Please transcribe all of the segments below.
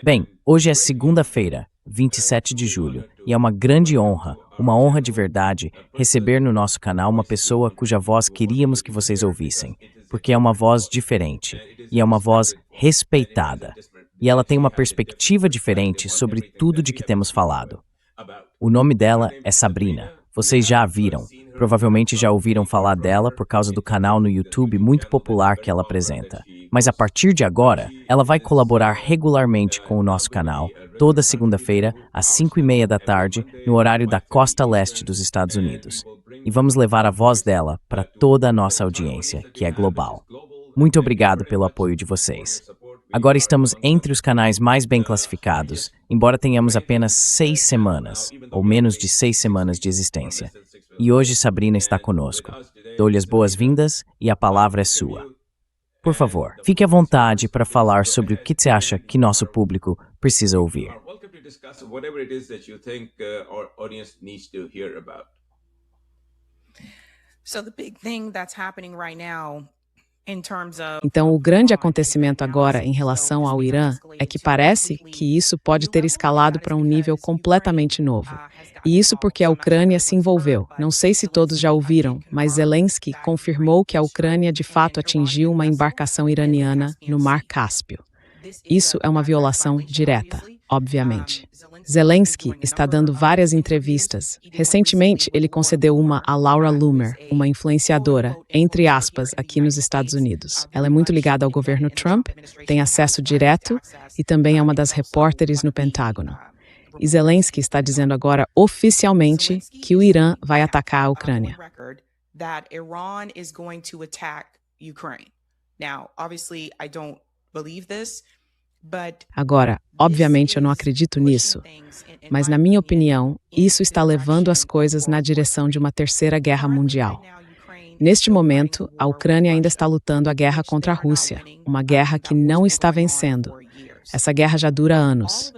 Bem, hoje é segunda-feira, 27 de julho, e é uma grande honra, uma honra de verdade, receber no nosso canal uma pessoa cuja voz queríamos que vocês ouvissem, porque é uma voz diferente, e é uma voz respeitada, e ela tem uma perspectiva diferente sobre tudo de que temos falado. O nome dela é Sabrina. Vocês já a viram. Provavelmente já ouviram falar dela por causa do canal no YouTube muito popular que ela apresenta. Mas a partir de agora, ela vai colaborar regularmente com o nosso canal, toda segunda-feira, às 5:30 da tarde, no horário da costa leste dos Estados Unidos. E vamos levar a voz dela para toda a nossa audiência, que é global. Muito obrigado pelo apoio de vocês. Agora estamos entre os canais mais bem classificados, embora tenhamos apenas 6 semanas, ou menos de 6 semanas de existência. E hoje Sabrina está conosco. Dou-lhe as boas-vindas e a palavra é sua. Por favor, fique à vontade para falar sobre o que você acha que nosso público precisa ouvir. Então, o grande acontecimento agora em relação ao Irã é que parece que isso pode ter escalado para um nível completamente novo. E isso porque a Ucrânia se envolveu. Não sei se todos já ouviram, mas Zelensky confirmou que a Ucrânia de fato atingiu uma embarcação iraniana no Mar Cáspio. Isso é uma violação direta, obviamente. Zelensky está dando várias entrevistas. Recentemente, ele concedeu uma a Laura Loomer, uma influenciadora, entre aspas, aqui nos Estados Unidos. Ela é muito ligada ao governo Trump, tem acesso direto e também é uma das repórteres no Pentágono. E Zelensky está dizendo agora oficialmente que o Irã vai atacar a Ucrânia. Agora, obviamente eu não acredito nisso, mas na minha opinião, isso está levando as coisas na direção de uma terceira guerra mundial. Neste momento, a Ucrânia ainda está lutando a guerra contra a Rússia, uma guerra que não está vencendo. Essa guerra já dura anos.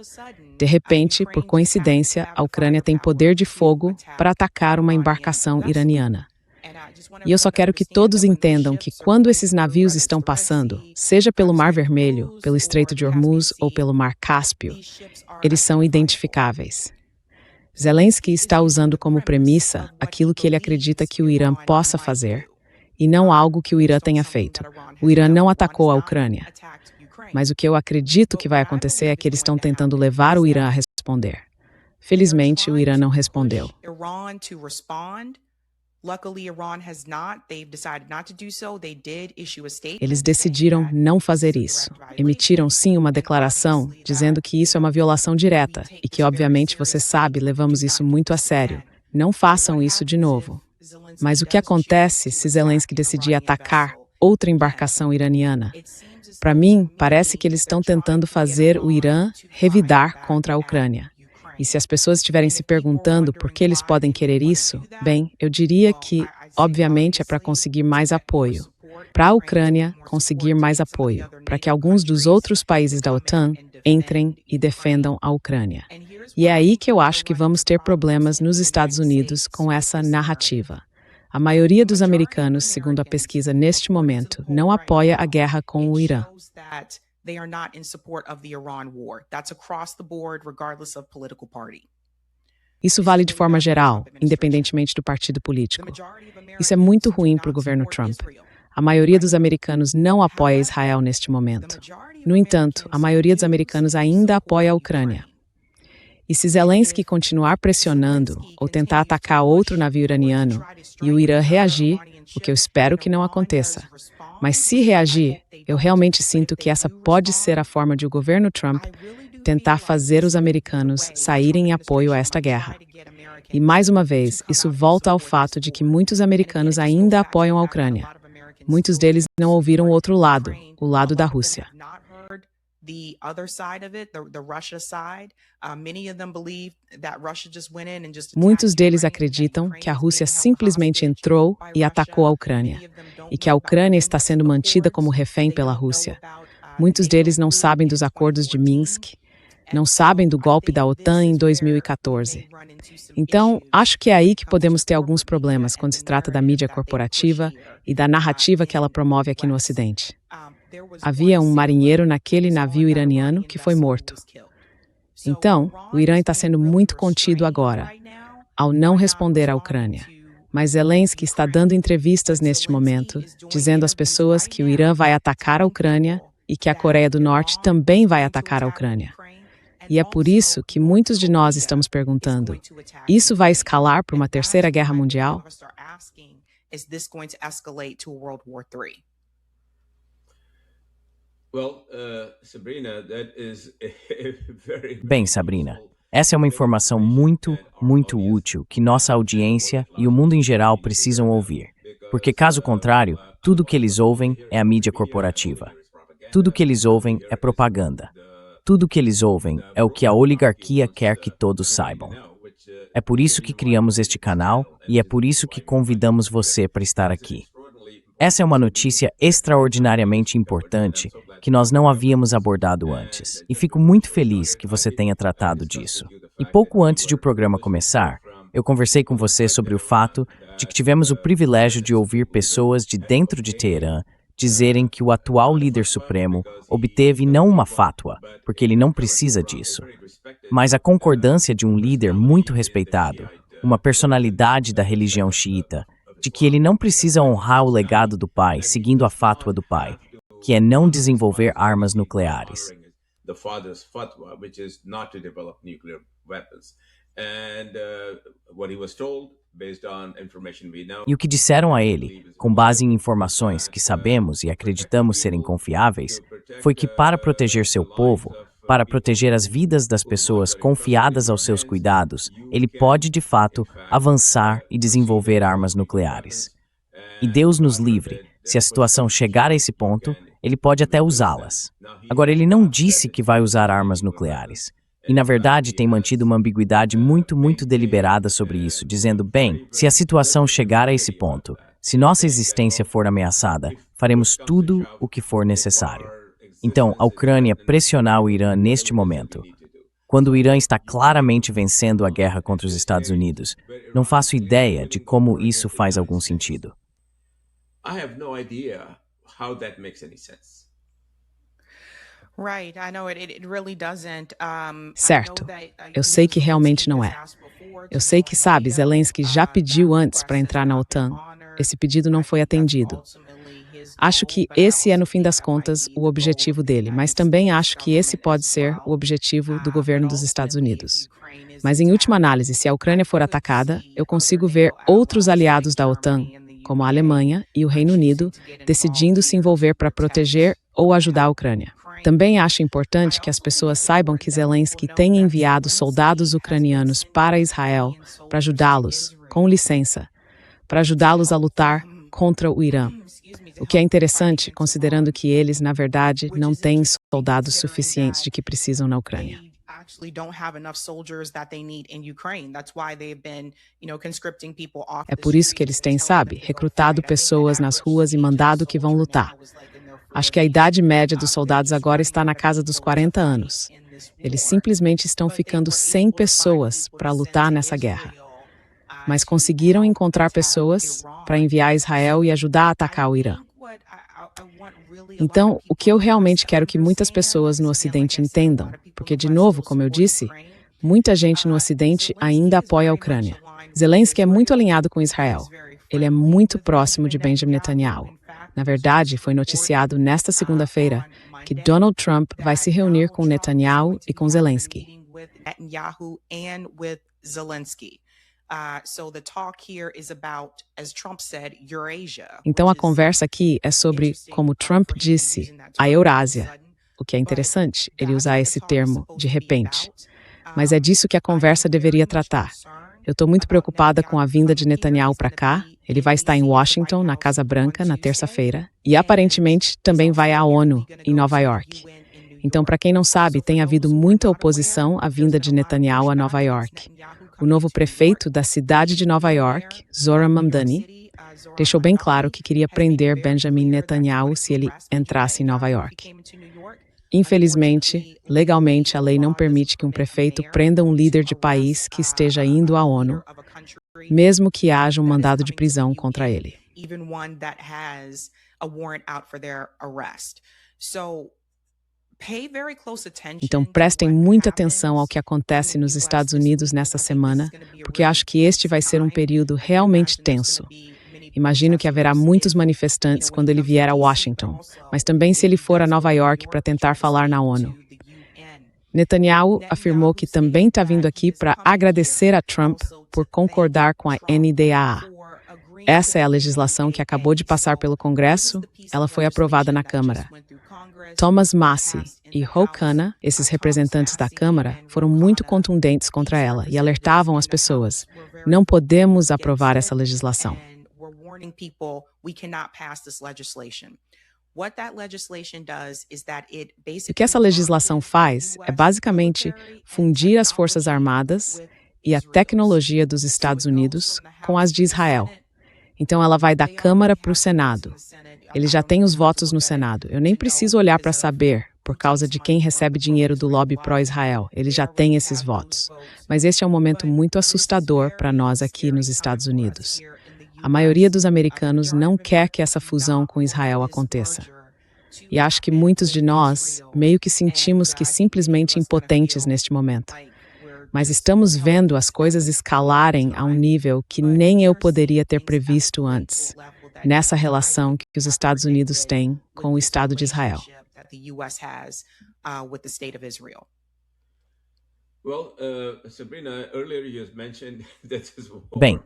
De repente, por coincidência, a Ucrânia tem poder de fogo para atacar uma embarcação iraniana. E eu só quero que todos entendam que quando esses navios estão passando, seja pelo Mar Vermelho, pelo Estreito de Hormuz ou pelo Mar Cáspio, eles são identificáveis. Zelensky está usando como premissa aquilo que ele acredita que o Irã possa fazer, e não algo que o Irã tenha feito. O Irã não atacou a Ucrânia. Mas o que eu acredito que vai acontecer é que eles estão tentando levar o Irã a responder. Felizmente, o Irã não respondeu. Eles decidiram não fazer isso. Emitiram sim uma declaração dizendo que isso é uma violação direta e que, obviamente, você sabe, levamos isso muito a sério. Não façam isso de novo. Mas o que acontece se Zelensky decidir atacar outra embarcação iraniana? Para mim, parece que eles estão tentando fazer o Irã revidar contra a Ucrânia. E se as pessoas estiverem se perguntando por que eles podem querer isso, bem, eu diria que, obviamente, é para conseguir mais apoio. Para a Ucrânia conseguir mais apoio, para que alguns dos outros países da OTAN entrem e defendam a Ucrânia. E é aí que eu acho que vamos ter problemas nos Estados Unidos com essa narrativa. A maioria dos americanos, segundo a pesquisa neste momento, não apoia a guerra com o Irã. Isso vale de forma geral, independentemente do partido político. Isso é muito ruim para o governo Trump. A maioria dos americanos não apoia Israel neste momento. No entanto, a maioria dos americanos ainda apoia a Ucrânia. E se Zelensky continuar pressionando ou tentar atacar outro navio iraniano e o Irã reagir, o que eu espero que não aconteça, mas se reagir, eu realmente sinto que essa pode ser a forma de o governo Trump tentar fazer os americanos saírem em apoio a esta guerra. E mais uma vez, isso volta ao fato de que muitos americanos ainda apoiam a Ucrânia. Muitos deles não ouviram o outro lado, o lado da Rússia. Muitos deles acreditam que a Rússia simplesmente entrou e atacou a Ucrânia, e que a Ucrânia está sendo mantida como refém pela Rússia. Muitos deles não sabem dos acordos de Minsk, não sabem do golpe da OTAN em 2014. Então, acho que é aí que podemos ter alguns problemas quando se trata da mídia corporativa e da narrativa que ela promove aqui no Ocidente. Havia um marinheiro naquele navio iraniano que foi morto. Então, o Irã está sendo muito contido agora, ao não responder à Ucrânia. Mas Zelensky está dando entrevistas neste momento, dizendo às pessoas que o Irã vai atacar a Ucrânia e que a Coreia do Norte também vai atacar a Ucrânia. E é por isso que muitos de nós estamos perguntando: isso vai escalar para uma terceira guerra mundial? Bem, Sabrina, essa é uma informação muito, muito útil que nossa audiência e o mundo em geral precisam ouvir. Porque, caso contrário, tudo que eles ouvem é a mídia corporativa. Tudo que eles ouvem é propaganda. Tudo que eles ouvem é o que a oligarquia quer que todos saibam. É por isso que criamos este canal e é por isso que convidamos você para estar aqui. Essa é uma notícia extraordinariamente importante que nós não havíamos abordado antes. E fico muito feliz que você tenha tratado disso. E pouco antes de o programa começar, eu conversei com você sobre o fato de que tivemos o privilégio de ouvir pessoas de dentro de Teherã dizerem que o atual líder supremo obteve não uma fátua, porque ele não precisa disso, mas a concordância de um líder muito respeitado, uma personalidade da religião xiita, de que ele não precisa honrar o legado do pai seguindo a fátua do pai, que é não desenvolver armas nucleares. E o que disseram a ele, com base em informações que sabemos e acreditamos serem confiáveis, foi que para proteger seu povo, para proteger as vidas das pessoas confiadas aos seus cuidados, ele pode, de fato, avançar e desenvolver armas nucleares. E Deus nos livre, se a situação chegar a esse ponto, ele pode até usá-las. Agora, ele não disse que vai usar armas nucleares. E, na verdade, tem mantido uma ambiguidade muito, muito deliberada sobre isso, dizendo, bem, se a situação chegar a esse ponto, se nossa existência for ameaçada, faremos tudo o que for necessário. Então, a Ucrânia pressionar o Irã neste momento, quando o Irã está claramente vencendo a guerra contra os Estados Unidos, não faço ideia de como isso faz algum sentido. Certo, eu sei que realmente não é. Eu sei que, sabe, Zelensky já pediu antes para entrar na OTAN. Esse pedido não foi atendido. Acho que esse é, no fim das contas, o objetivo dele, mas também acho que esse pode ser o objetivo do governo dos Estados Unidos. Mas, em última análise, se a Ucrânia for atacada, eu consigo ver outros aliados da OTAN, como a Alemanha e o Reino Unido, decidindo se envolver para proteger ou ajudar a Ucrânia. Também acho importante que as pessoas saibam que Zelensky tem enviado soldados ucranianos para Israel para ajudá-los, com licença, para ajudá-los a lutar contra o Irã. O que é interessante, considerando que eles, na verdade, não têm soldados suficientes de que precisam na Ucrânia. É por isso que eles têm, sabe, recrutado pessoas nas ruas e mandado que vão lutar. Acho que a idade média dos soldados agora está na casa dos 40 anos. Eles simplesmente estão ficando sem pessoas para lutar nessa guerra. Mas conseguiram encontrar pessoas para enviar a Israel e ajudar a atacar o Irã. Então, o que eu realmente quero que muitas pessoas no Ocidente entendam, porque, de novo, como eu disse, muita gente no Ocidente ainda apoia a Ucrânia. Zelensky é muito alinhado com Israel. Ele é muito próximo de Benjamin Netanyahu. Na verdade, foi noticiado nesta segunda-feira que Donald Trump vai se reunir com Netanyahu e com Zelensky. Então a conversa aqui é sobre, como Trump disse, a Eurásia. O que é interessante, ele usar esse termo de repente. Mas é disso que a conversa deveria tratar. Eu estou muito preocupada com a vinda de Netanyahu para cá. Ele vai estar em Washington, na Casa Branca, na terça-feira. E aparentemente também vai à ONU, em Nova York. Então, para quem não sabe, tem havido muita oposição à vinda de Netanyahu a Nova York. O novo prefeito da cidade de Nova York, Zohran Mamdani, deixou bem claro que queria prender Benjamin Netanyahu se ele entrasse em Nova York. Infelizmente, legalmente, a lei não permite que um prefeito prenda um líder de país que esteja indo à ONU, mesmo que haja um mandado de prisão contra ele. even one that has a warrant out for their arrest. So pay very close attention. Então prestem muita atenção ao que acontece nos Estados Unidos nessa semana, porque acho que este vai ser um período realmente tenso. Imagino que haverá muitos manifestantes quando ele vier a Washington, mas também se ele for a Nova York para tentar falar na ONU. Netanyahu afirmou que também está vindo aqui para agradecer a Trump por concordar com a NDAA. Essa é a legislação que acabou de passar pelo Congresso, ela foi aprovada na Câmara. Thomas Massie e Ho Khanna, esses representantes da Câmara, foram muito contundentes contra ela e alertavam as pessoas: não podemos aprovar essa legislação. O que essa legislação faz é basicamente fundir as Forças Armadas e a tecnologia dos Estados Unidos com as de Israel. Então ela vai da Câmara para o Senado. Ele já tem os votos no Senado. Eu nem preciso olhar para saber, por causa de quem recebe dinheiro do lobby pró-Israel. Ele já tem esses votos. Mas este é um momento muito assustador para nós aqui nos Estados Unidos. A maioria dos americanos não quer que essa fusão com Israel aconteça. E acho que muitos de nós meio que sentimos que simplesmente impotentes neste momento. Mas estamos vendo as coisas escalarem a um nível que nem eu poderia ter previsto antes, nessa relação que os Estados Unidos têm com o Estado de Israel. Bem,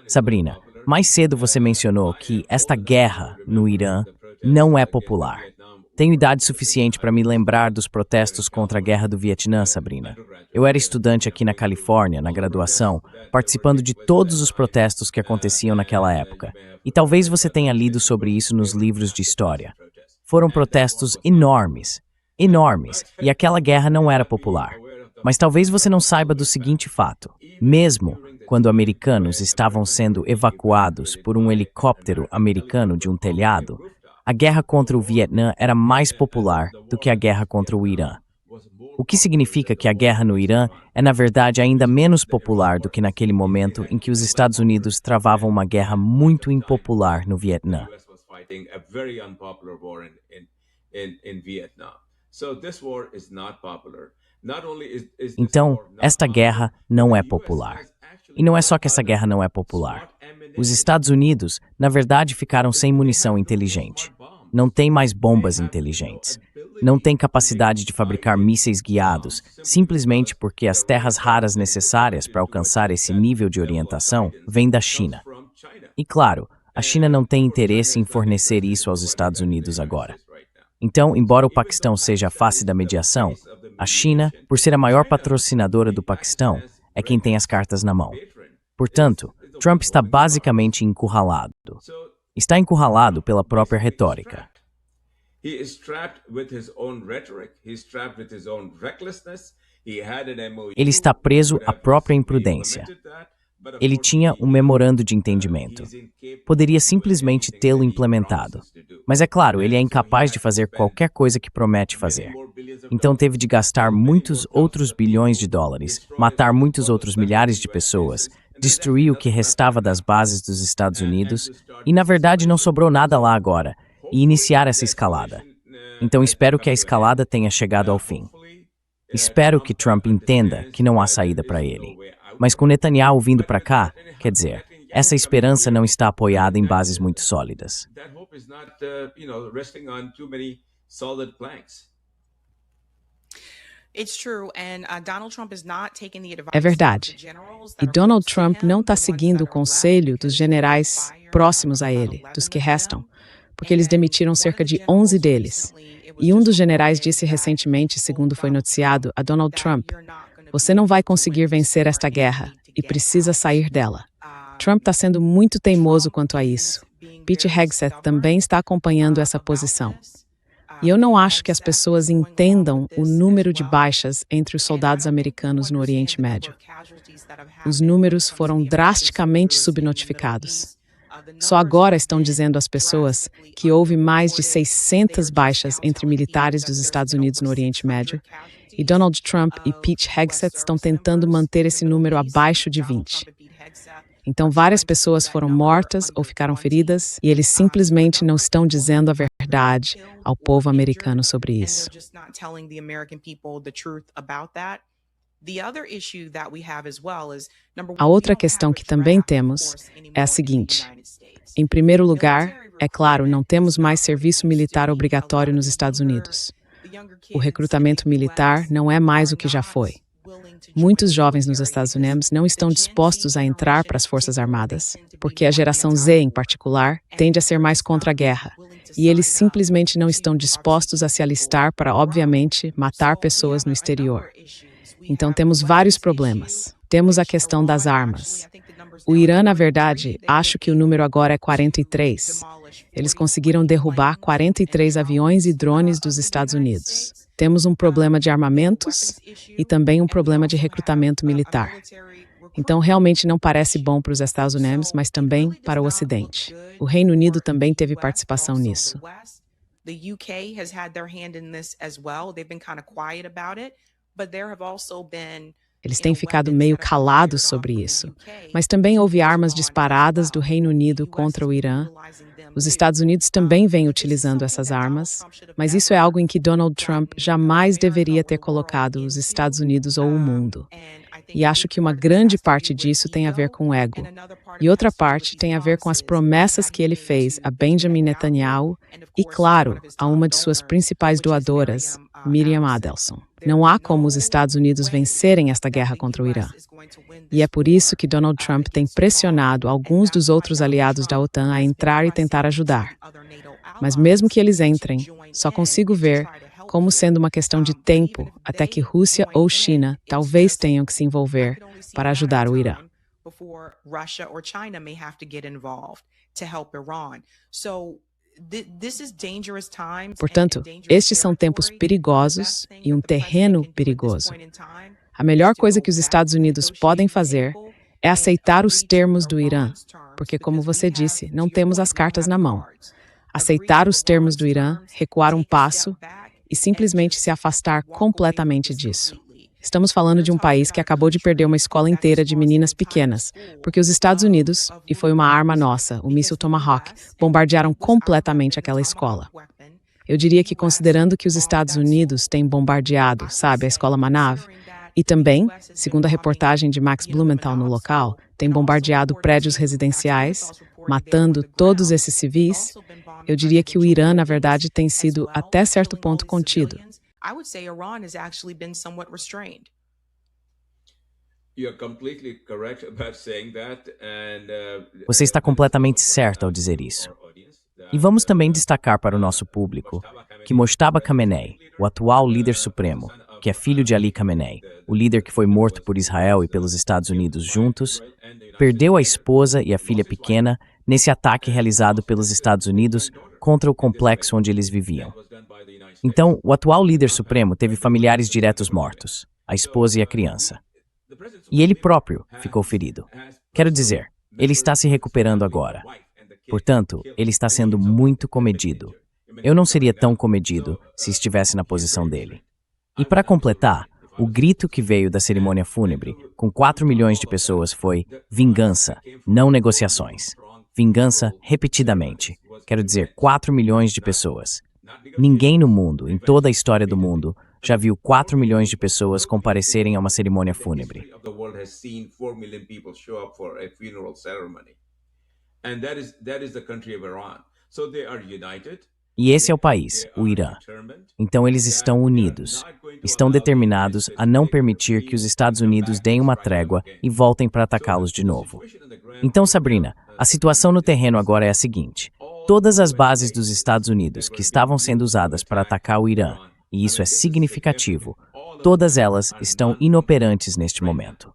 Sabrina, mais cedo você mencionou que esta guerra no Irã não é popular. Tenho idade suficiente para me lembrar dos protestos contra a guerra do Vietnã, Sabrina. Eu era estudante aqui na Califórnia, na graduação, participando de todos os protestos que aconteciam naquela época. E talvez você tenha lido sobre isso nos livros de história. Foram protestos enormes, e aquela guerra não era popular. Mas talvez você não saiba do seguinte fato: mesmo quando americanos estavam sendo evacuados por um helicóptero americano de um telhado, a guerra contra o Vietnã era mais popular do que a guerra contra o Irã. O que significa que a guerra no Irã é, na verdade, ainda menos popular do que naquele momento em que os Estados Unidos travavam uma guerra muito impopular no Vietnã. Então, esta guerra não é popular. E não é só que essa guerra não é popular. Os Estados Unidos, na verdade, ficaram sem munição inteligente. Não tem mais bombas inteligentes. Não tem capacidade de fabricar mísseis guiados, simplesmente porque as terras raras necessárias para alcançar esse nível de orientação vêm da China. E claro, a China não tem interesse em fornecer isso aos Estados Unidos agora. Então, embora o Paquistão seja a face da mediação, a China, por ser a maior patrocinadora do Paquistão, é quem tem as cartas na mão. Portanto, Trump está basicamente encurralado. Está encurralado pela própria retórica. Ele está preso à própria imprudência. Ele tinha um memorando de entendimento. Poderia simplesmente tê-lo implementado. Mas é claro, ele é incapaz de fazer qualquer coisa que promete fazer. Então teve de gastar muitos outros bilhões de dólares, matar muitos outros milhares de pessoas, destruir o que restava das bases dos Estados Unidos, e na verdade não sobrou nada lá agora, e iniciar essa escalada. Então espero que a escalada tenha chegado ao fim. Espero que Trump entenda que não há saída para ele. Mas com Netanyahu vindo para cá, quer dizer, essa esperança não está apoiada em bases muito sólidas. É verdade. E Donald Trump não está seguindo o conselho dos generais próximos a ele, dos que restam, porque eles demitiram cerca de 11 deles. E um dos generais disse recentemente, segundo foi noticiado, a Donald Trump: você não vai conseguir vencer esta guerra e precisa sair dela. Trump está sendo muito teimoso quanto a isso. Pete Hegseth também está acompanhando essa posição. E eu não acho que as pessoas entendam o número de baixas entre os soldados americanos no Oriente Médio. Os números foram drasticamente subnotificados. Só agora estão dizendo às pessoas que houve mais de 600 baixas entre militares dos Estados Unidos no Oriente Médio, e Donald Trump e Pete Hegseth estão tentando manter esse número abaixo de 20. Então, várias pessoas foram mortas ou ficaram feridas e eles simplesmente não estão dizendo a verdade ao povo americano sobre isso. A outra questão que também temos é a seguinte. Em primeiro lugar, é claro, não temos mais serviço militar obrigatório nos Estados Unidos. O recrutamento militar não é mais o que já foi. Muitos jovens nos Estados Unidos não estão dispostos a entrar para as Forças Armadas, porque a geração Z, em particular, tende a ser mais contra a guerra. E eles simplesmente não estão dispostos a se alistar para, obviamente, matar pessoas no exterior. Então, temos vários problemas. Temos a questão das armas. O Irã, na verdade, acho que o número agora é 43. Eles conseguiram derrubar 43 aviões e drones dos Estados Unidos. Temos um problema de armamentos e também um problema de recrutamento militar. Então, realmente não parece bom para os Estados Unidos, mas também para o Ocidente. O Reino Unido também teve participação nisso. The UK has had their hand in this as well. They've been kind of quiet about it, but there have also been Eles têm ficado meio calados sobre isso. Mas também houve armas disparadas do Reino Unido contra o Irã. Os Estados Unidos também vêm utilizando essas armas, mas isso é algo em que Donald Trump jamais deveria ter colocado os Estados Unidos ou o mundo. E acho que uma grande parte disso tem a ver com o ego. E outra parte tem a ver com as promessas que ele fez a Benjamin Netanyahu e, claro, a uma de suas principais doadoras, Miriam Adelson. Não há como os Estados Unidos vencerem esta guerra contra o Irã. E é por isso que Donald Trump tem pressionado alguns dos outros aliados da OTAN a entrar e tentar ajudar. Mas mesmo que eles entrem, só consigo ver como sendo uma questão de tempo até que Rússia ou China talvez tenham que se envolver para ajudar o Irã. Portanto, estes são tempos perigosos e um terreno perigoso. A melhor coisa que os Estados Unidos podem fazer é aceitar os termos do Irã, porque, como você disse, não temos as cartas na mão. Aceitar os termos do Irã, recuar um passo e simplesmente se afastar completamente disso. Estamos falando de um país que acabou de perder uma escola inteira de meninas pequenas, porque os Estados Unidos, e foi uma arma nossa, o míssil Tomahawk, bombardearam completamente aquela escola. Eu diria que, considerando que os Estados Unidos têm bombardeado, sabe, a escola Manav, e também, segundo a reportagem de Max Blumenthal no local, tem bombardeado prédios residenciais, matando todos esses civis, eu diria que o Irã, na verdade, tem sido, até certo ponto, contido. I would say Iran has actually been somewhat restrained. Você está completamente certo ao dizer isso. E vamos também destacar para o nosso público que Mojtaba Khamenei, o atual líder supremo, que é filho de Ali Khamenei, o líder que foi morto por Israel e pelos Estados Unidos juntos, perdeu a esposa e a filha pequena nesse ataque realizado pelos Estados Unidos contra o complexo onde eles viviam. Então, o atual líder supremo teve familiares diretos mortos, a esposa e a criança. E ele próprio ficou ferido. Quero dizer, ele está se recuperando agora. Portanto, ele está sendo muito comedido. Eu não seria tão comedido se estivesse na posição dele. E para completar, o grito que veio da cerimônia fúnebre, com 4 milhões de pessoas, foi vingança, não negociações. Vingança repetidamente. Quero dizer, 4 milhões de pessoas. Ninguém no mundo, em toda a história do mundo, já viu 4 milhões de pessoas comparecerem a uma cerimônia fúnebre. E esse é o país, o Irã. Então eles estão unidos, estão determinados a não permitir que os Estados Unidos deem uma trégua e voltem para atacá-los de novo. Então, Sabrina, a situação no terreno agora é a seguinte. Todas as bases dos Estados Unidos que estavam sendo usadas para atacar o Irã, e isso é significativo, todas elas estão inoperantes neste momento.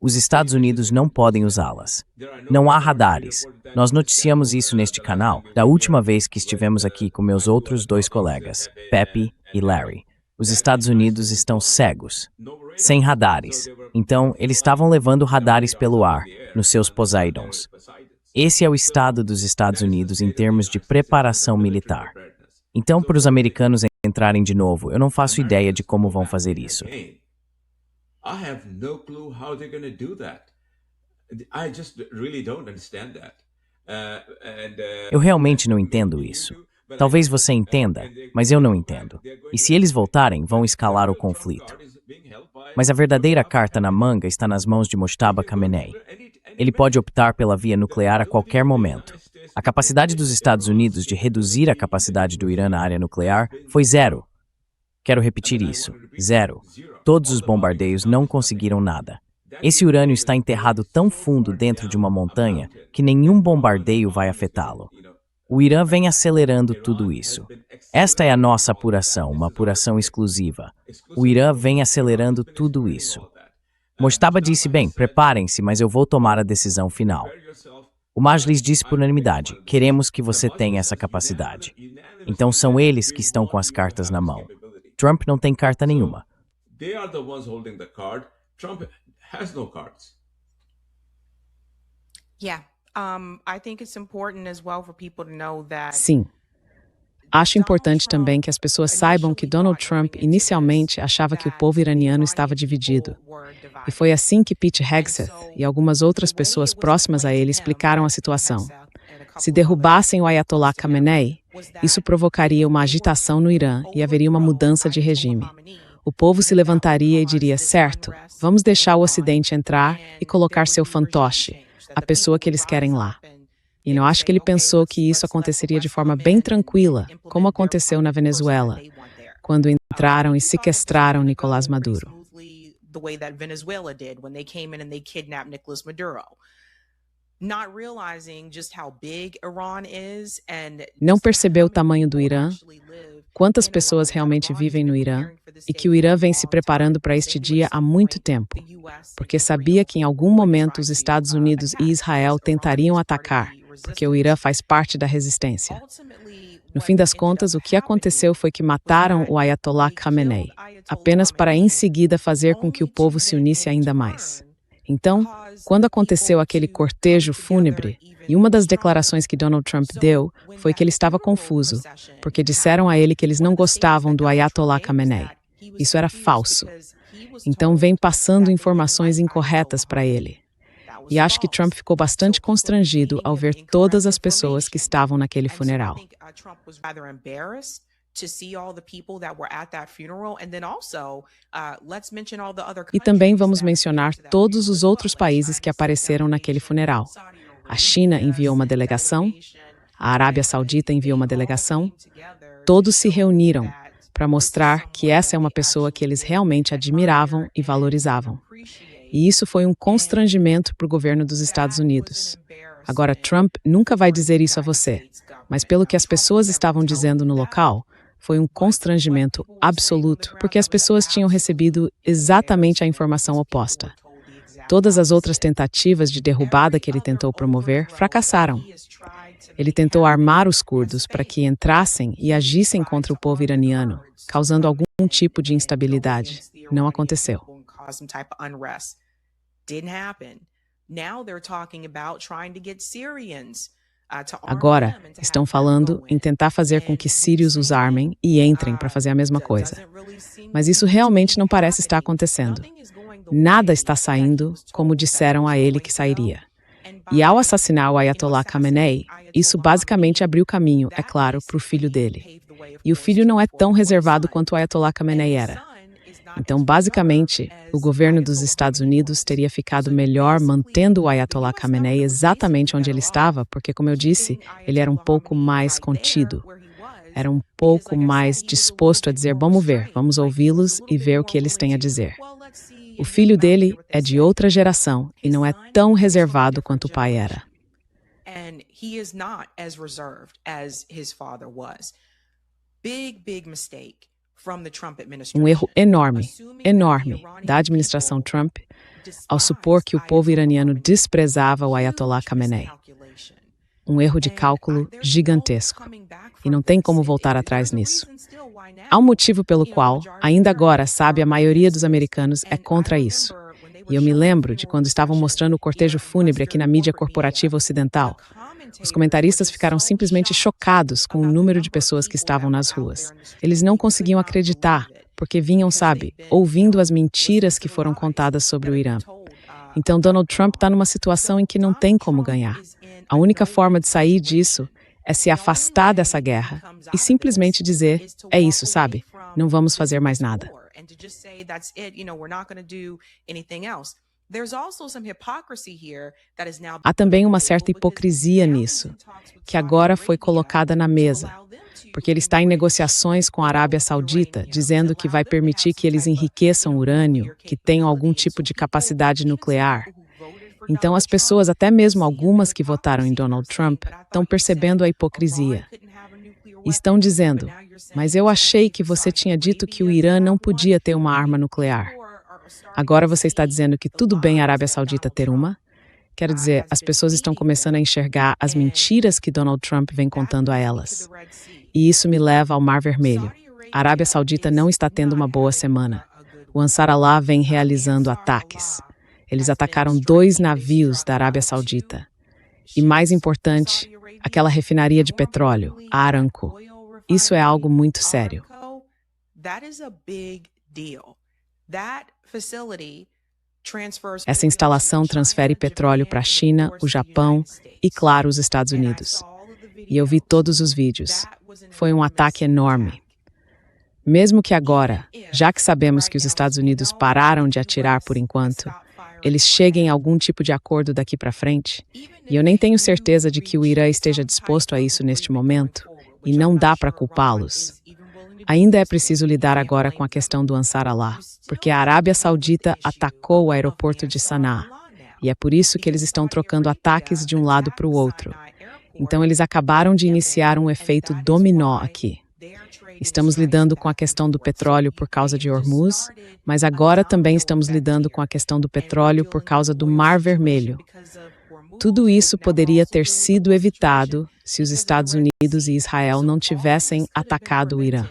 Os Estados Unidos não podem usá-las. Não há radares. Nós noticiamos isso neste canal da última vez que estivemos aqui com meus outros 2 colegas, Pepe e Larry. Os Estados Unidos estão cegos, sem radares. Então, eles estavam levando radares pelo ar, nos seus Poseidons. Esse é o estado dos Estados Unidos em termos de preparação militar. Então, para os americanos entrarem de novo, eu não faço ideia de como vão fazer isso. Eu realmente não entendo isso. Talvez você entenda, mas eu não entendo. E se eles voltarem, vão escalar o conflito. Mas a verdadeira carta na manga está nas mãos de Mojtaba Khamenei. Ele pode optar pela via nuclear a qualquer momento. A capacidade dos Estados Unidos de reduzir a capacidade do Irã na área nuclear foi zero. Quero repetir isso. Zero. Todos os bombardeios não conseguiram nada. Esse urânio está enterrado tão fundo dentro de uma montanha que nenhum bombardeio vai afetá-lo. O Irã vem acelerando tudo isso. Esta é a nossa apuração, uma apuração exclusiva. O Irã vem acelerando tudo isso. Mojtaba disse, bem, preparem-se, mas eu vou tomar a decisão final. O Majlis disse por unanimidade, queremos que você tenha essa capacidade. Então são eles que estão com as cartas na mão. Trump não tem carta nenhuma. I think it's important as well for people to know that Sim. Acho importante também que as pessoas saibam que Donald Trump inicialmente achava que o povo iraniano estava dividido. E foi assim que Pete Hegseth e algumas outras pessoas próximas a ele explicaram a situação. Se derrubassem o Ayatollah Khamenei, isso provocaria uma agitação no Irã e haveria uma mudança de regime. O povo se levantaria e diria, certo, vamos deixar o Ocidente entrar e colocar seu fantoche, a pessoa que eles querem lá. E eu acho que ele pensou que isso aconteceria de forma bem tranquila, como aconteceu na Venezuela, quando entraram e sequestraram Nicolás Maduro. Não percebeu o tamanho do Irã, quantas pessoas realmente vivem no Irã, e que o Irã vem se preparando para este dia há muito tempo, porque sabia que em algum momento os Estados Unidos e Israel tentariam atacar, porque o Irã faz parte da resistência. No fim das contas, o que aconteceu foi que mataram o Ayatollah Khamenei, apenas para em seguida fazer com que o povo se unisse ainda mais. Então, quando aconteceu aquele cortejo fúnebre, e uma das declarações que Donald Trump deu foi que ele estava confuso, porque disseram a ele que eles não gostavam do Ayatollah Khamenei. Isso era falso. Então, vem passando informações incorretas para ele. E acho que Trump ficou bastante constrangido ao ver todas as pessoas que estavam naquele funeral. E também vamos mencionar todos os outros países que apareceram naquele funeral. A China enviou uma delegação, a Arábia Saudita enviou uma delegação. Todos se reuniram para mostrar que essa é uma pessoa que eles realmente admiravam e valorizavam. E isso foi um constrangimento para o governo dos Estados Unidos. Agora, Trump nunca vai dizer isso a você, mas pelo que as pessoas estavam dizendo no local, foi um constrangimento absoluto, porque as pessoas tinham recebido exatamente a informação oposta. Todas as outras tentativas de derrubada que ele tentou promover fracassaram. Ele tentou armar os curdos para que entrassem e agissem contra o povo iraniano, causando algum tipo de instabilidade. Não aconteceu. Agora, estão falando em tentar fazer com que sírios os armem e entrem para fazer a mesma coisa. Mas isso realmente não parece estar acontecendo. Nada está saindo como disseram a ele que sairia. E ao assassinar o Ayatollah Khamenei, isso basicamente abriu caminho, é claro, para o filho dele. E o filho não é tão reservado quanto o Ayatollah Khamenei era. Então, basicamente, o governo dos Estados Unidos teria ficado melhor mantendo o Ayatollah Khamenei exatamente onde ele estava, porque, como eu disse, ele era um pouco mais contido. Era um pouco mais disposto a dizer, vamos ver, vamos ouvi-los e ver o que eles têm a dizer. O filho dele é de outra geração e não é tão reservado quanto o pai era. Um erro enorme, enorme da administração Trump ao supor que o povo iraniano desprezava o Ayatollah Khamenei. Um erro de cálculo gigantesco. E não tem como voltar atrás nisso. Há um motivo pelo qual, ainda agora, sabe, a maioria dos americanos é contra isso. E eu me lembro de quando estavam mostrando o cortejo fúnebre aqui na mídia corporativa ocidental. Os comentaristas ficaram simplesmente chocados com o número de pessoas que estavam nas ruas. Eles não conseguiam acreditar, porque vinham, sabe, ouvindo as mentiras que foram contadas sobre o Irã. Então Donald Trump está numa situação em que não tem como ganhar. A única forma de sair disso é se afastar dessa guerra e simplesmente dizer, é isso, sabe? Não vamos fazer mais nada. Há também uma certa hipocrisia nisso, que agora foi colocada na mesa, porque ele está em negociações com a Arábia Saudita, dizendo que vai permitir que eles enriqueçam urânio, que tenham algum tipo de capacidade nuclear. Então as pessoas, até mesmo algumas que votaram em Donald Trump, estão percebendo a hipocrisia. E estão dizendo, mas eu achei que você tinha dito que o Irã não podia ter uma arma nuclear. Agora você está dizendo que tudo bem a Arábia Saudita ter uma? Quero dizer, as pessoas estão começando a enxergar as mentiras que Donald Trump vem contando a elas. E isso me leva ao Mar Vermelho. A Arábia Saudita não está tendo uma boa semana. O Ansar Allah vem realizando ataques. Eles atacaram 2 navios da Arábia Saudita. E mais importante, aquela refinaria de petróleo, a Aramco. Isso é algo muito sério. Essa instalação transfere petróleo para a China, o Japão e, claro, os Estados Unidos. E eu vi todos os vídeos. Foi um ataque enorme. Mesmo que agora, já que sabemos que os Estados Unidos pararam de atirar por enquanto, eles cheguem a algum tipo de acordo daqui para frente, e eu nem tenho certeza de que o Irã esteja disposto a isso neste momento, e não dá para culpá-los. Ainda é preciso lidar agora com a questão do Ansar Allah, porque a Arábia Saudita atacou o aeroporto de Sanaa, e é por isso que eles estão trocando ataques de um lado para o outro. Então eles acabaram de iniciar um efeito dominó aqui. Estamos lidando com a questão do petróleo por causa de Hormuz, mas agora também estamos lidando com a questão do petróleo por causa do Mar Vermelho. Tudo isso poderia ter sido evitado se os Estados Unidos e Israel não tivessem atacado o Irã.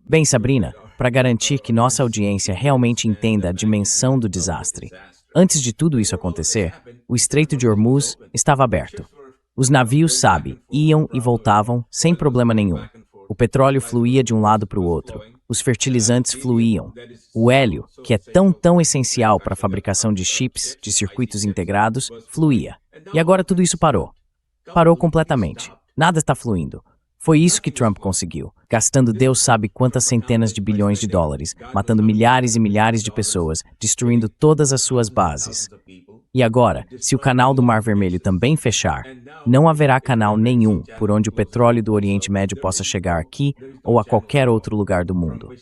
Bem, Sabrina, para garantir que nossa audiência realmente entenda a dimensão do desastre, antes de tudo isso acontecer, o Estreito de Hormuz estava aberto. Os navios, sabe, iam e voltavam sem problema nenhum. O petróleo fluía de um lado para o outro. Os fertilizantes fluíam. O hélio, que é tão essencial para a fabricação de chips, de circuitos integrados, fluía. E agora tudo isso parou. Parou completamente. Nada está fluindo. Foi isso que Trump conseguiu, gastando Deus sabe quantas centenas de bilhões de dólares, matando milhares e milhares de pessoas, destruindo todas as suas bases. E agora, se o canal do Mar Vermelho também fechar, não haverá canal nenhum por onde o petróleo do Oriente Médio possa chegar aqui ou a qualquer outro lugar do mundo.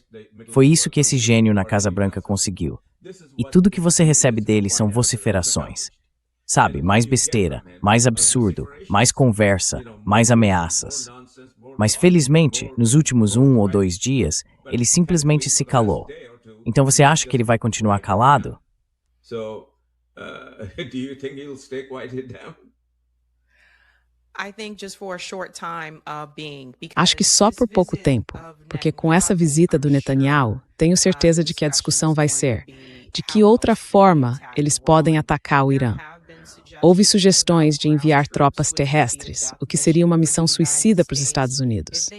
Foi isso que esse gênio na Casa Branca conseguiu. E tudo que você recebe dele são vociferações. Sabe, mais besteira, mais absurdo, mais conversa, mais ameaças. Mas felizmente, nos últimos 1 ou 2 dias, ele simplesmente se calou. Então você acha que ele vai continuar calado? Acho que só por pouco tempo, porque com essa visita do Netanyahu, tenho certeza de que a discussão vai ser de que outra forma eles podem atacar o Irã. Houve sugestões de enviar tropas terrestres, o que seria uma missão suicida para os Estados Unidos.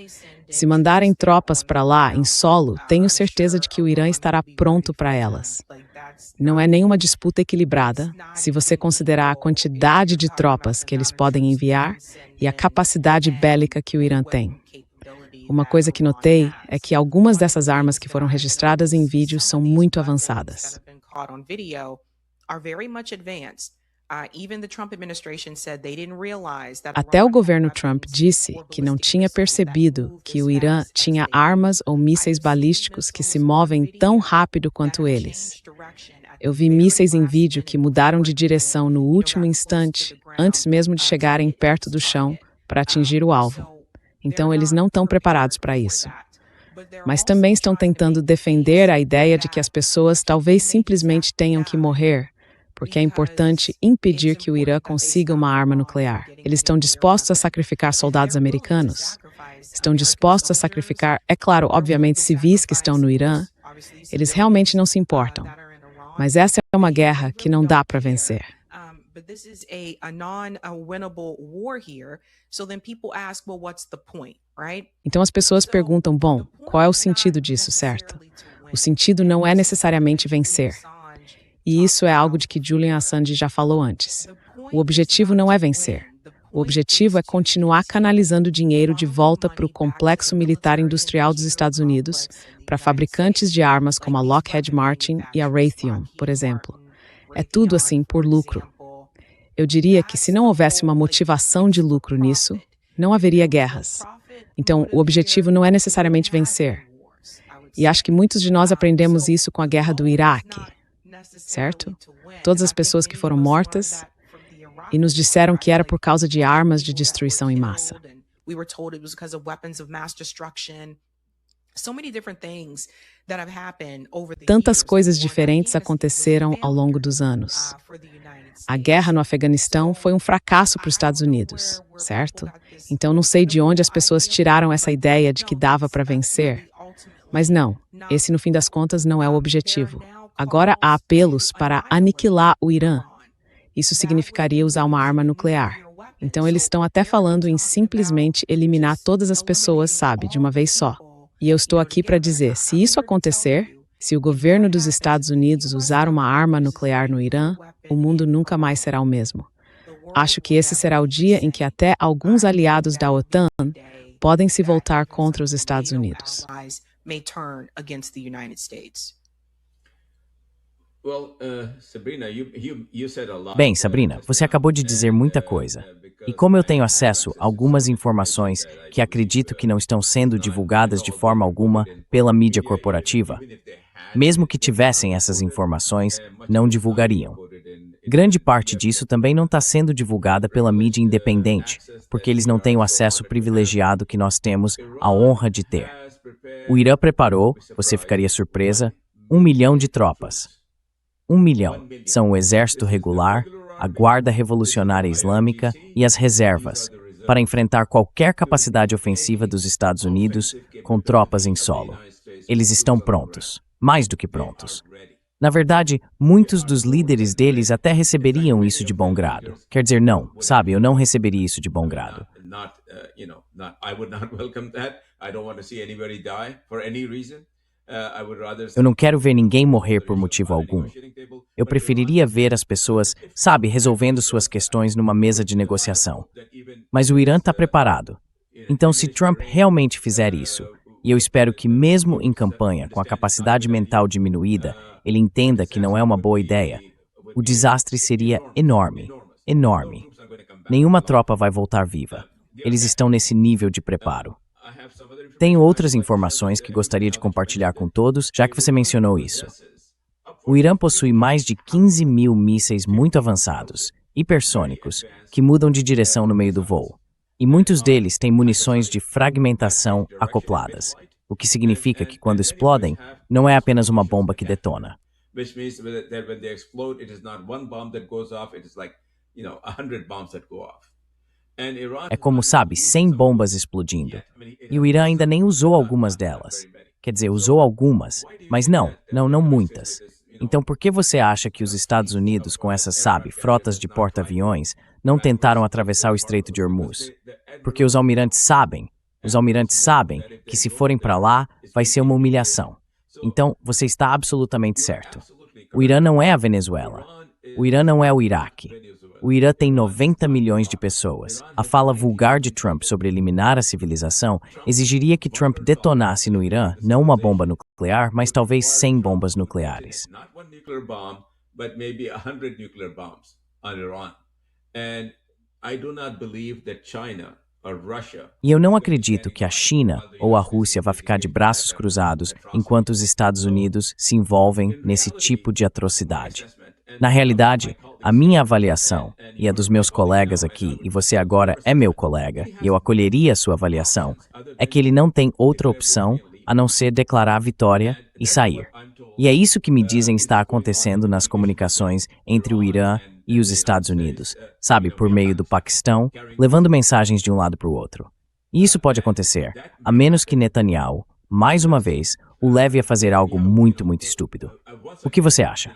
Se mandarem tropas para lá, em solo, tenho certeza de que o Irã estará pronto para elas. Não é nenhuma disputa equilibrada, se você considerar a quantidade de tropas que eles podem enviar e a capacidade bélica que o Irã tem. Uma coisa que notei é que algumas dessas armas que foram registradas em vídeo são muito avançadas. Até o governo Trump disse que não tinha percebido que o Irã tinha armas ou mísseis balísticos que se movem tão rápido quanto eles. Eu vi mísseis em vídeo que mudaram de direção no último instante, antes mesmo de chegarem perto do chão, para atingir o alvo. Então eles não estão preparados para isso. Mas também estão tentando defender a ideia de que as pessoas talvez simplesmente tenham que morrer, porque é importante impedir que o Irã consiga uma arma nuclear. Eles estão dispostos a sacrificar soldados americanos? Estão dispostos a sacrificar, é claro, obviamente, civis que estão no Irã? Eles realmente não se importam. Mas essa é uma guerra que não dá para vencer. but this is a non-winnable war here. So then people ask, well, what's the point, right? Então as pessoas perguntam, bom, qual é o sentido disso, certo? O sentido não é necessariamente vencer. E isso é algo de que Julian Assange já falou antes. O objetivo não é vencer. O objetivo é continuar canalizando dinheiro de volta para o complexo militar industrial dos Estados Unidos, para fabricantes de armas como a Lockheed Martin e a Raytheon, por exemplo. É tudo assim por lucro. Eu diria que se não houvesse uma motivação de lucro nisso, não haveria guerras. Então, o objetivo não é necessariamente vencer. E acho que muitos de nós aprendemos isso com a guerra do Iraque, certo? Todas as pessoas que foram mortas e nos disseram que era por causa de armas de destruição em massa. Tantas coisas diferentes aconteceram ao longo dos anos. A guerra no Afeganistão foi um fracasso para os Estados Unidos, certo? Então não sei de onde as pessoas tiraram essa ideia de que dava para vencer. Mas não, esse no fim das contas não é o objetivo. Agora há apelos para aniquilar o Irã. Isso significaria usar uma arma nuclear. Então eles estão até falando em simplesmente eliminar todas as pessoas, sabe, de uma vez só. E eu estou aqui para dizer, se isso acontecer, se o governo dos Estados Unidos usar uma arma nuclear no Irã, o mundo nunca mais será o mesmo. Acho que esse será o dia em que até alguns aliados da OTAN podem se voltar contra os Estados Unidos. Bem, Sabrina, você acabou de dizer muita coisa. E como eu tenho acesso a algumas informações que acredito que não estão sendo divulgadas de forma alguma pela mídia corporativa, mesmo que tivessem essas informações, não divulgariam. Grande parte disso também não está sendo divulgada pela mídia independente, porque eles não têm o acesso privilegiado que nós temos a honra de ter. O Irã preparou, você ficaria surpresa, 1 milhão de tropas. 1 milhão são o exército regular, a Guarda Revolucionária Islâmica e as reservas, para enfrentar qualquer capacidade ofensiva dos Estados Unidos com tropas em solo. Eles estão prontos, mais do que prontos. Na verdade, muitos dos líderes deles até receberiam isso de bom grado. Quer dizer, não, sabe, eu não receberia isso de bom grado. Eu não quero ver ninguém morrer por motivo algum. Eu preferiria ver as pessoas, sabe, resolvendo suas questões numa mesa de negociação. Mas o Irã está preparado. Então, se Trump realmente fizer isso, e eu espero que mesmo em campanha, com a capacidade mental diminuída, ele entenda que não é uma boa ideia, o desastre seria enorme, enorme. Nenhuma tropa vai voltar viva. Eles estão nesse nível de preparo. Tenho outras informações que gostaria de compartilhar com todos, já que você mencionou isso. O Irã possui mais de 15 mil mísseis muito avançados, hipersônicos, que mudam de direção no meio do voo. E muitos deles têm munições de fragmentação acopladas, o que significa que quando explodem, não é apenas uma bomba que detona. É como, sabe, 100 bombas explodindo. E o Irã ainda nem usou algumas delas. Quer dizer, usou algumas, mas não muitas. Então por que você acha que os Estados Unidos, com essas, sabe, frotas de porta-aviões, não tentaram atravessar o Estreito de Hormuz? Porque os almirantes sabem que se forem para lá, vai ser uma humilhação. Então, você está absolutamente certo. O Irã não é a Venezuela. O Irã não é o Iraque. O Irã tem 90 milhões de pessoas. A fala vulgar de Trump sobre eliminar a civilização exigiria que Trump detonasse no Irã não uma bomba nuclear, mas talvez 100 bombas nucleares. E eu não acredito que a China ou a Rússia vá ficar de braços cruzados enquanto os Estados Unidos se envolvem nesse tipo de atrocidade. Na realidade, a minha avaliação, e a dos meus colegas aqui, e você agora é meu colega, e eu acolheria a sua avaliação, é que ele não tem outra opção a não ser declarar a vitória e sair. E é isso que me dizem está acontecendo nas comunicações entre o Irã e os Estados Unidos, sabe, por meio do Paquistão, levando mensagens de um lado para o outro. E isso pode acontecer, a menos que Netanyahu, mais uma vez, o leve a fazer algo muito, muito estúpido. O que você acha?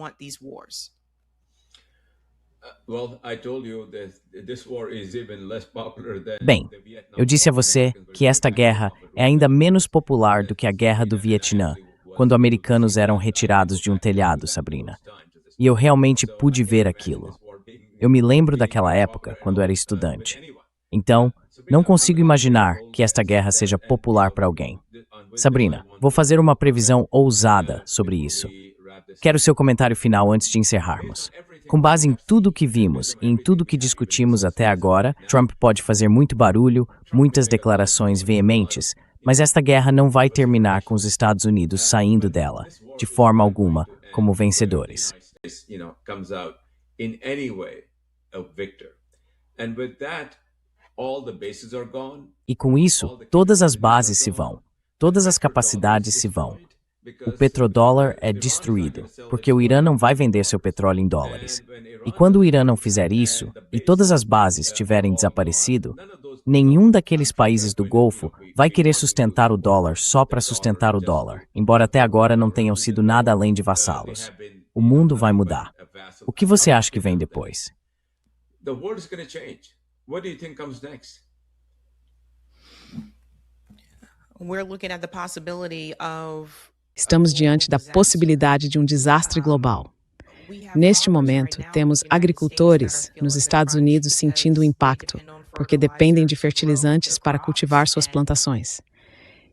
want these wars. Bem, eu disse a você que esta guerra é ainda menos popular do que a Guerra do Vietnã, quando americanos eram retirados de um telhado, Sabrina. E eu realmente pude ver aquilo. Eu me lembro daquela época, quando era estudante. Então, não consigo imaginar que esta guerra seja popular para alguém. Sabrina, vou fazer uma previsão ousada sobre isso. Quero seu comentário final antes de encerrarmos. Com base em tudo o que vimos e em tudo o que discutimos até agora, Trump pode fazer muito barulho, muitas declarações veementes, mas esta guerra não vai terminar com os Estados Unidos saindo dela, de forma alguma, como vencedores. E com isso, todas as bases se vão, todas as capacidades se vão. O petrodólar é destruído, porque o Irã não vai vender seu petróleo em dólares. E quando o Irã não fizer isso, e todas as bases tiverem desaparecido, nenhum daqueles países do Golfo vai querer sustentar o dólar só para sustentar o dólar, embora até agora não tenham sido nada além de vassalos. O mundo vai mudar. O que você acha que vem depois? The world is going to change. What do you think comes next? We're looking at the possibility of Estamos diante da possibilidade de um desastre global. Neste momento, temos agricultores nos Estados Unidos sentindo o impacto, porque dependem de fertilizantes para cultivar suas plantações.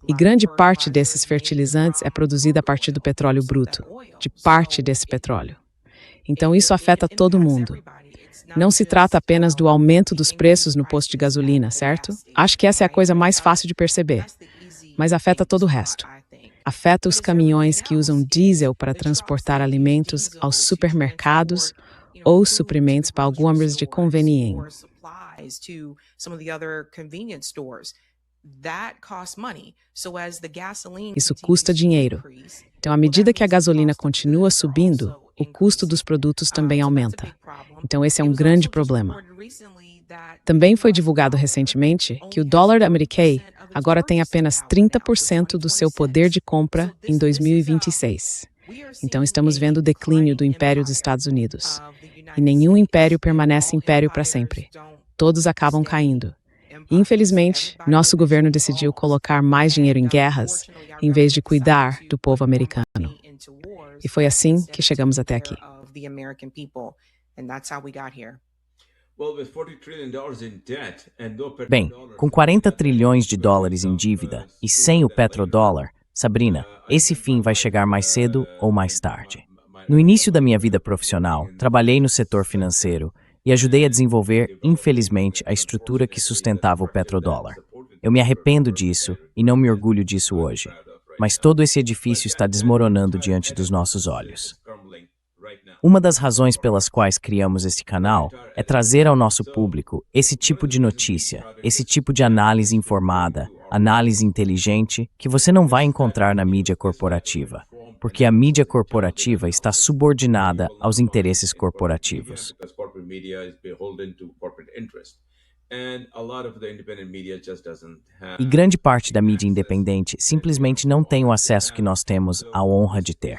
E grande parte desses fertilizantes é produzida a partir do petróleo bruto, de parte desse petróleo. Então, isso afeta todo mundo. Não se trata apenas do aumento dos preços no posto de gasolina, certo? Acho que essa é a coisa mais fácil de perceber. Mas afeta todo o resto. Afeta os caminhões que usam diesel para transportar alimentos aos supermercados ou suprimentos para algumas de conveniência. Isso custa dinheiro. Então, à medida que a gasolina continua subindo, o custo dos produtos também aumenta. Então, esse é um grande problema. Também foi divulgado recentemente que o dólar americano agora tem apenas 30% do seu poder de compra em 2026. Então, estamos vendo o declínio do Império dos Estados Unidos. E nenhum império permanece império para sempre. Todos acabam caindo. E, infelizmente, nosso governo decidiu colocar mais dinheiro em guerras em vez de cuidar do povo americano. E foi assim que chegamos até aqui. Bem, com 40 trilhões de dólares em dívida e sem o petrodólar, Sabrina, esse fim vai chegar mais cedo ou mais tarde. No início da minha vida profissional, trabalhei no setor financeiro e ajudei a desenvolver, infelizmente, a estrutura que sustentava o petrodólar. Eu me arrependo disso e não me orgulho disso hoje, mas todo esse edifício está desmoronando diante dos nossos olhos. Uma das razões pelas quais criamos este canal é trazer ao nosso público esse tipo de notícia, esse tipo de análise informada, análise inteligente que você não vai encontrar na mídia corporativa, porque a mídia corporativa está subordinada aos interesses corporativos. E grande parte da mídia independente simplesmente não tem o acesso que nós temos a honra de ter.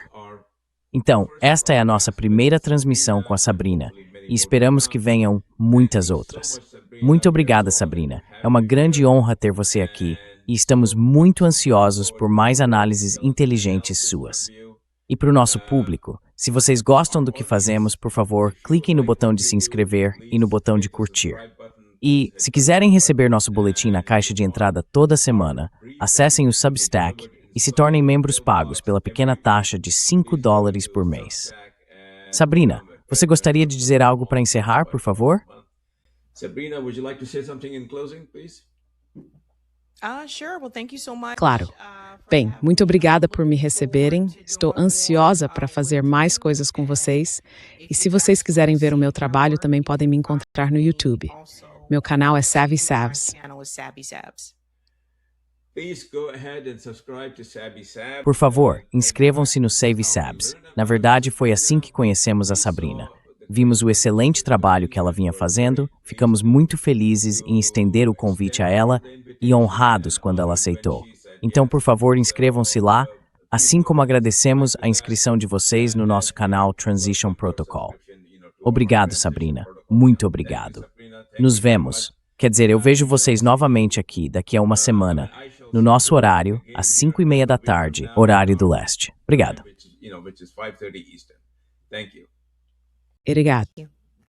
Então, esta é a nossa primeira transmissão com a Sabrina e esperamos que venham muitas outras. Muito obrigada, Sabrina. É uma grande honra ter você aqui e estamos muito ansiosos por mais análises inteligentes suas. E para o nosso público, se vocês gostam do que fazemos, por favor, cliquem no botão de se inscrever e no botão de curtir. E, se quiserem receber nosso boletim na caixa de entrada toda semana, acessem o Substack e se tornem membros pagos pela pequena taxa de $5 por mês. Sabrina, você gostaria de dizer algo para encerrar, por favor? Sabrina, would you like to say something in closing, please? Claro. Bem, muito obrigada por me receberem. Estou ansiosa para fazer mais coisas com vocês. E se vocês quiserem ver o meu trabalho, também podem me encontrar no YouTube. Meu canal é Savvy Savs. Por favor, inscrevam-se no Savvy Savs. Na verdade, foi assim que conhecemos a Sabrina. Vimos o excelente trabalho que ela vinha fazendo, ficamos muito felizes em estender o convite a ela e honrados quando ela aceitou. Então, por favor, inscrevam-se lá, assim como agradecemos a inscrição de vocês no nosso canal Transition Protocol. Obrigado, Sabrina. Muito obrigado. Nos vemos. Quer dizer, eu vejo vocês novamente aqui daqui a uma semana, no nosso horário, às 5:30 da tarde, horário do leste. Obrigado. Which is 5:30 Eastern. Thank you. Obrigado.